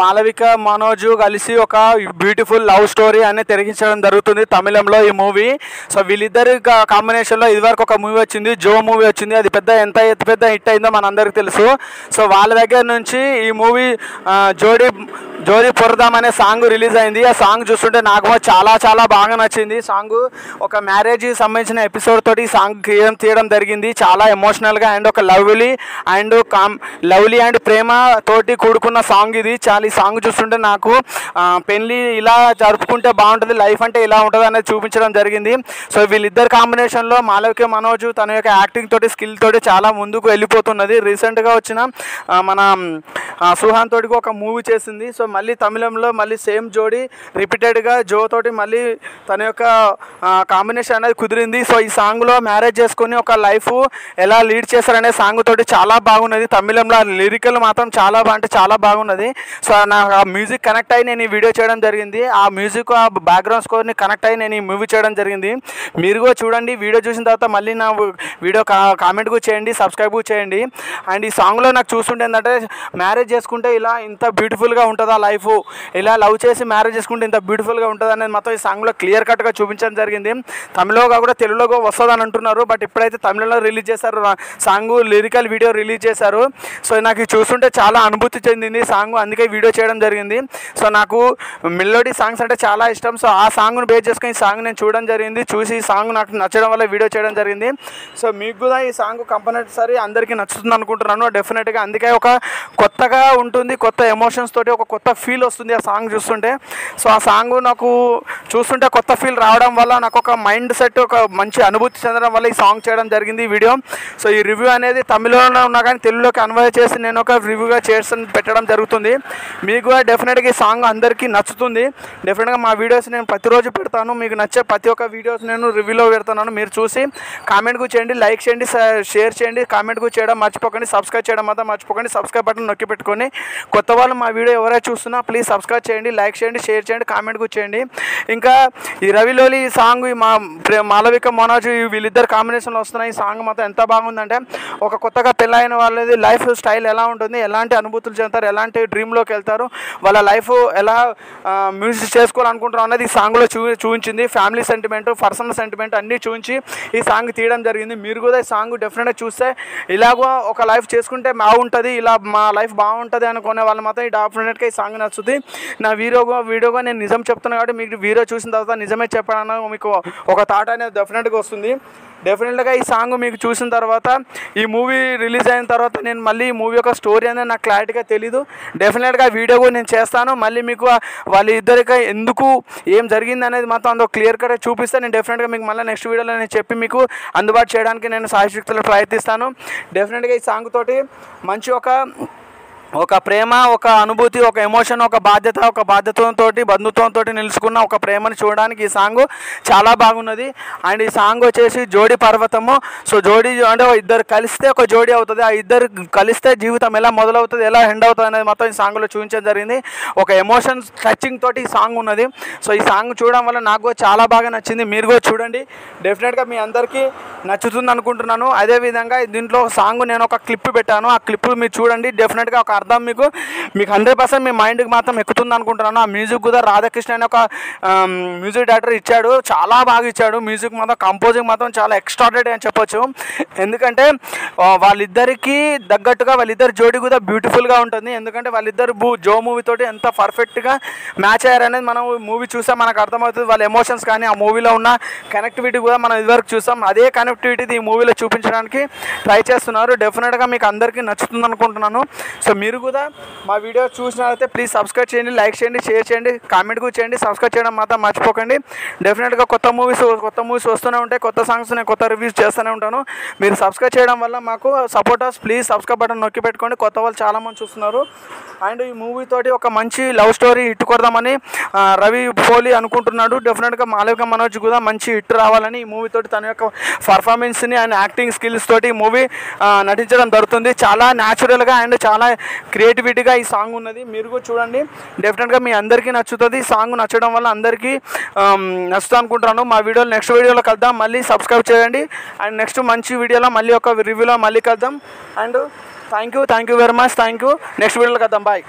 మాలవిక మనోజ్ కలిసి ఒక beautiful love story అనేది తెరగించడం జరుగుతుంది తమిళంలో ఈ మూవీ. సో వీళ్ళిద్దరి కాంబినేషన్లో ఇదివరకు ఒక మూవీ వచ్చింది, జో మూవీ వచ్చింది. అది ఎంత పెద్ద హిట్ అయిందో మనందరికీ తెలుసు. సో వాళ్ళ దగ్గర నుంచి ఈ మూవీ జోడి పొరదాం అనే సాంగ్ రిలీజ్ అయింది. ఆ సాంగ్ చూస్తుంటే నాకు చాలా బాగా నచ్చింది. సాంగ్ ఒక మ్యారేజ్కి సంబంధించిన ఎపిసోడ్ తోటి ఈ సాంగ్ తీయడం జరిగింది. చాలా ఎమోషనల్గా అండ్ ఒక లవ్లీ అండ్ ప్రేమ తోటి కూడుకున్న సాంగ్ ఇది. చాలా ఈ సాంగ్ చూస్తుంటే నాకు పెళ్ళి ఇలా జరుపుకుంటే బాగుంటుంది, లైఫ్ అంటే ఇలా ఉంటుంది అనేది చూపించడం జరిగింది. సో వీళ్ళిద్దరు కాంబినేషన్లో మాలవిక మనోజ్ తన యొక్క యాక్టింగ్ తోటి స్కిల్ తోటి చాలా ముందుకు వెళ్ళిపోతున్నది. రీసెంట్గా వచ్చిన మన సుహాన్ తోటికి ఒక మూవీ చేసింది. సో మళ్ళీ తమిళంలో మళ్ళీ సేమ్ జోడి రిపీటెడ్గా జో తోటి మళ్ళీ తన యొక్క కాంబినేషన్ అనేది కుదిరింది. సో ఈ సాంగ్లో మ్యారేజ్ చేసుకుని ఒక లైఫ్ ఎలా లీడ్ చేస్తారనే సాంగ్ తోటి చాలా బాగున్నది. తమిళంలో లిరికల్ మాత్రం చాలా బాగున్నది. సో నా మ్యూజిక్ కనెక్ట్ అయ్యి నేను ఈ వీడియో చేయడం జరిగింది. ఆ మ్యూజిక్ ఆ బ్యాక్గ్రౌండ్ స్కోర్ని కనెక్ట్ అయ్యి నేను ఈ మూవీ చేయడం జరిగింది. మీరు కూడా చూడండి. వీడియో చూసిన తర్వాత మళ్ళీ నా వీడియో కామెంట్ కూడా చేయండి, సబ్స్క్రైబ్ కూడా చేయండి. అండ్ ఈ సాంగ్లో నాకు చూస్తుంటే ఏంటంటే మ్యారేజ్ చేసుకుంటే ఇలా ఇంత బ్యూటిఫుల్గా ఉంటుందా లైఫ్, ఇలా లవ్ చేసి మ్యారేజ్ చేసుకుంటే ఇంత బ్యూటిఫుల్గా ఉంటుంది అనేది మొత్తం ఈ సాంగ్లో క్లియర్ కట్గా చూపించడం జరిగింది. తమిళలో కాకుండా తెలుగులో వస్తుందని అంటున్నారు. బట్ ఇప్పుడైతే తమిళంలో రిలీజ్ చేశారు సాంగ్, లిరికల్ వీడియో రిలీజ్ చేశారు. సో నాకు చూస్తుంటే చాలా అనుభూతి చెందింది సాంగ్, అందుకే వీడియో చేయడం జరిగింది. సో నాకు మెలోడీ సాంగ్స్ అంటే చాలా ఇష్టం. సో ఆ సాంగ్ను బేస్ చేసుకుని ఈ సాంగ్ నేను చూడడం జరిగింది. చూసి ఈ సాంగ్ నాకు నచ్చడం వల్ల వీడియో చేయడం జరిగింది. సో మీకు కూడా ఈ సాంగ్ కంపల్సరీ అందరికీ నచ్చుతుంది అనుకుంటున్నాను డెఫినెట్గా. అందుకే ఒక కొత్తగా ఉంటుంది, కొత్త ఎమోషన్స్ తోటి ఒక కొత్త ఫీల్ వస్తుంది ఆ సాంగ్ చూస్తుంటే. సో ఆ సాంగ్ నాకు చూస్తుంటే కొత్త ఫీల్ రావడం వల్ల నాకు ఒక మైండ్ సెట్, ఒక మంచి అనుభూతి చెందడం వల్ల ఈ సాంగ్ చేయడం జరిగింది ఈ వీడియో. సో ఈ రివ్యూ అనేది తమిళంలో ఉన్నా కానీ తెలుగులోకి అన్వయ చేసి నేను ఒక రివ్యూగా పెట్టడం జరుగుతుంది. మీకు కూడా డెఫినెట్గా ఈ సాంగ్ అందరికీ నచ్చుతుంది. డెఫినెట్గా మా వీడియోస్ నేను ప్రతిరోజు పెడతాను. మీకు నచ్చే ప్రతి ఒక్క వీడియోస్ నేను రివ్యూలో పెడుతున్నాను. మీరు చూసి కామెంట్ కూడా చేయండి, లైక్ చేయండి, షేర్ చేయండి, కామెంట్ కూడా చేయడం మర్చిపోకండి, సబ్స్క్రైబ్ చేయడం మాత్రం మర్చిపోకండి. సబ్స్క్రైబ్ బటన్ నొక్కి పెట్టుకొని కొత్త వాళ్ళు మా వీడియో ఎవరైనా చూస్తున్నా ప్లీజ్ సబ్స్క్రైబ్ చేయండి, లైక్ చేయండి, షేర్ చేయండి, కామెంట్ కూడా చేయండి. ఇంకా ఈ రవిలోలి ఈ సాంగ్ మాలవిక మనోజ్ వీళ్ళిద్దరు కాంబినేషన్లో వస్తున్న ఈ సాంగ్ మాత్రం ఎంత బాగుందంటే ఒక కొత్తగా పెళ్ళైన వాళ్ళది లైఫ్ స్టైల్ ఎలా ఉంటుంది, ఎలాంటి అనుభూతులు చెందుతారు, ఎలాంటి డ్రీమ్లోకి వెళ్తారు, వాళ్ళ లైఫ్ ఎలా మ్యూజిక్ చేసుకోవాలనుకుంటారు అన్నది ఈ సాంగ్లో చూపించింది. ఫ్యామిలీ సెంటిమెంట్, పర్సనల్ సెంటిమెంట్ అన్నీ చూపించి ఈ సాంగ్ తీయడం జరిగింది. మీరు కూడా ఈ సాంగ్ డెఫినెట్గా చూస్తే ఇలాగో ఒక లైఫ్ చేసుకుంటే బాగుంటుంది, ఇలా మా లైఫ్ బాగుంటుంది అనుకునే వాళ్ళు మాత్రం ఈ డెఫినెట్గా ఈ సాంగ్ నచ్చుతుంది. నా వీడియోగా నేను నిజం చెప్తున్నాను కాబట్టి మీకు వీడియో చూసిన తర్వాత నిజమే చెప్పడానికి మీకు ఒక థాట్ అనేది డెఫినెట్గా వస్తుంది. డెఫినెట్గా ఈ సాంగ్ మీకు చూసిన తర్వాత ఈ మూవీ రిలీజ్ అయిన తర్వాత నేను మళ్ళీ ఈ మూవీ యొక్క స్టోరీ అనేది నాకు క్లారిటీగా తెలీదు. డెఫినెట్గా వీడియో కూడా నేను చేస్తాను. మళ్ళీ మీకు వాళ్ళిద్దరికి ఎందుకు ఏం జరిగింది అనేది మాత్రం అందులో క్లియర్ కట్గా చూపిస్తే నేను డెఫినెట్గా మీకు మళ్ళీ నెక్స్ట్ వీడియోలో నేను చెప్పి మీకు అందుబాటు చేయడానికి నేను సాయశక్తులు ప్రయత్నిస్తాను. డెఫినెట్గా ఈ సాంగ్ తోటి మంచి ఒక ప్రేమ, ఒక అనుభూతి, ఒక ఎమోషన్, ఒక బాధ్యతతో బంధుత్వంతో నిలుచుకున్న ఒక ప్రేమను చూడడానికి ఈ సాంగ్ చాలా బాగున్నది. అండ్ ఈ సాంగ్ వచ్చేసి జోడి పర్వతము. సో జోడి అంటే ఇద్దరు కలిస్తే ఒక జోడి అవుతుంది, ఆ ఇద్దరు కలిస్తే జీవితం ఎలా మొదలవుతుంది, ఎలా ఎండ్ అవుతుంది అనేది మొత్తం ఈ సాంగ్లో చూపించడం జరిగింది. ఒక ఎమోషన్ టచింగ్ తోటి ఈ సాంగ్ ఉన్నది. సో ఈ సాంగ్ చూడడం వల్ల నాకు చాలా బాగా నచ్చింది. మీరు కూడా చూడండి, డెఫినెట్గా మీ అందరికీ నచ్చుతుంది అనుకుంటున్నాను. అదేవిధంగా దీంట్లో సాంగ్ నేను ఒక క్లిప్ పెట్టాను, ఆ క్లిప్ మీరు చూడండి. డెఫినెట్గా ఒక అర్థం మీకు 100% మీ మైండ్కి మాత్రం ఎక్కుతుంది అనుకుంటున్నాను. ఆ మ్యూజిక్ కూడా రాధాకృష్ణ అనే ఒక మ్యూజిక్ డైరెక్టర్ ఇచ్చాడు, చాలా బాగా ఇచ్చాడు. మ్యూజిక్ మాత్రం కంపోజింగ్ మాత్రం చాలా ఎక్స్ట్రాడినరీ అని చెప్పొచ్చు. ఎందుకంటే వాళ్ళిద్దరికి తగ్గట్టుగా వాళ్ళిద్దరు జోడి కూడా బ్యూటిఫుల్గా ఉంటుంది. ఎందుకంటే వాళ్ళిద్దరు జో మూవీ తోటి ఎంత పర్ఫెక్ట్గా మ్యాచ్ అయ్యారనేది మనం మూవీ చూసాం, మనకు అర్థమవుతుంది. వాళ్ళ ఎమోషన్స్ కానీ ఆ మూవీలో ఉన్న కనెక్టివిటీ కూడా మనం ఇదివరకు చూసాం. అదే కనెక్టివిటీ ఈ మూవీలో చూపించడానికి ట్రై చేస్తున్నారు. డెఫినెట్గా మీకు అందరికీ నచ్చుతుంది అనుకుంటున్నాను. సో మీరు కూడా మా వీడియో చూసినట్లయితే ప్లీజ్ సబ్స్క్రైబ్ చేయండి, లైక్ చేయండి, షేర్ చేయండి, కామెంట్ కూడా చేయండి. సబ్స్క్రైబ్ చేయడం మాత్రం మర్చిపోకండి. డెఫినెట్గా కొత్త మూవీస్ వస్తూనే ఉంటాయి, కొత్త సాంగ్స్ నేను కొత్త రివ్యూస్ చేస్తూనే ఉంటాను. మీరు సబ్స్క్రైబ్ చేయడం వల్ల మాకు సపోర్టర్స్ ప్లీజ్ సబ్స్క్రైబ్ బటన్ నొక్కి పెట్టుకోండి. కొత్త వాళ్ళు చాలామంది చూస్తున్నారు. అండ్ ఈ మూవీ తోటి ఒక మంచి లవ్ స్టోరీ హిట్ కొడదామని రవి పోలి అనుకుంటున్నాడు. డెఫినెట్గా మాలవిక మనోజ్ కూడా మంచి హిట్ రావాలని ఈ మూవీ తోటి తన యొక్క పర్ఫార్మెన్స్ని అండ్ యాక్టింగ్ స్కిల్స్ తోటి ఈ మూవీ నటించడం జరుగుతుంది. చాలా న్యాచురల్గా అండ్ చాలా క్రియేటివిటీగా ఈ సాంగ్ ఉన్నది. మీరు కూడా చూడండి, డెఫినెట్గా మీ అందరికీ నచ్చుతుంది. ఈ సాంగ్ నచ్చడం వల్ల అందరికీ నచ్చుతుంది అనుకుంటున్నాను. మా వీడియోలో నెక్స్ట్ వీడియోలో కలుద్దాం. మళ్ళీ సబ్స్క్రైబ్ చేయండి. అండ్ నెక్స్ట్ మంచి వీడియోలో మళ్ళీ ఒక రివ్యూలో మళ్ళీ కలుద్దాం. And thank you very much. Next వీడియోలో కలుద్దాం. బాయ్.